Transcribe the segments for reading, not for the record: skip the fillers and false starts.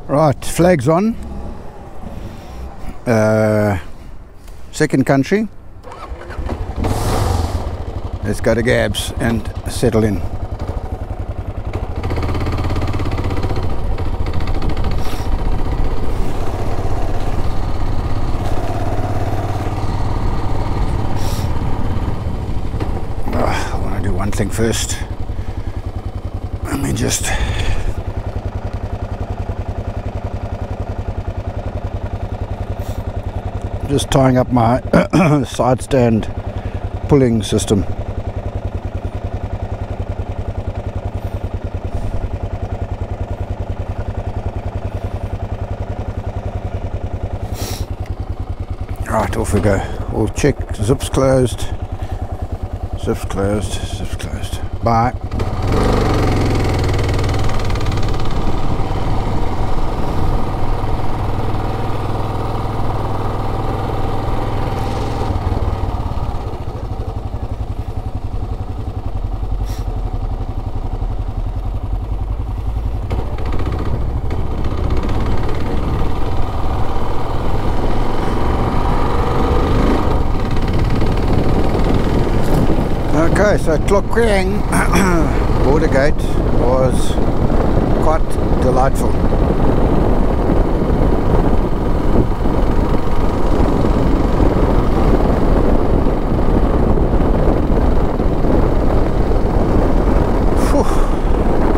Right, flags on. Second country. Let's go to Gabs and settle in. I want to do one thing first. Let me just tying up my side stand pulling system. Right, off we go. We'll check. Zips closed. Zips closed. Zips closed. Bye. Okay, so Clockring border gate was quite delightful. Whew.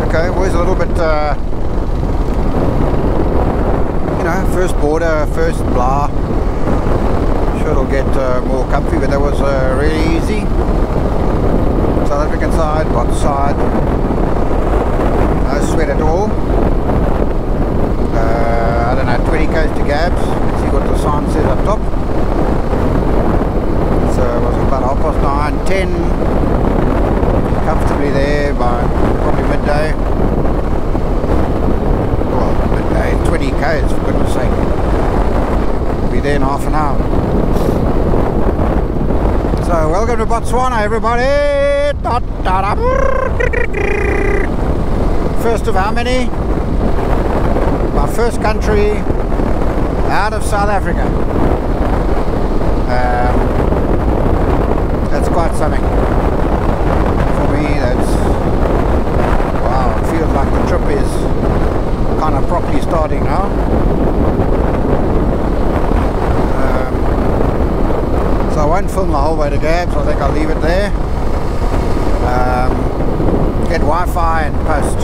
Okay, always a little bit, you know, first border, first blah. Sure it'll get more comfy, but that was really easy. South African side, bot side, no sweat at all. I don't know, 20 k's to Gabs. See what the sign says up top. So it was about 9:30, 10, comfortably there by probably midday. Well, midday, 20 k's for goodness sake. We'll be there in half an hour. So welcome to Botswana, everybody. First of how many? My first country out of South Africa. That's quite something. For me, that's wow. It feels like the trip is kind of properly starting now. So I won't film the whole way to Gabs. I think I'll leave it there. Get Wi-Fi and post.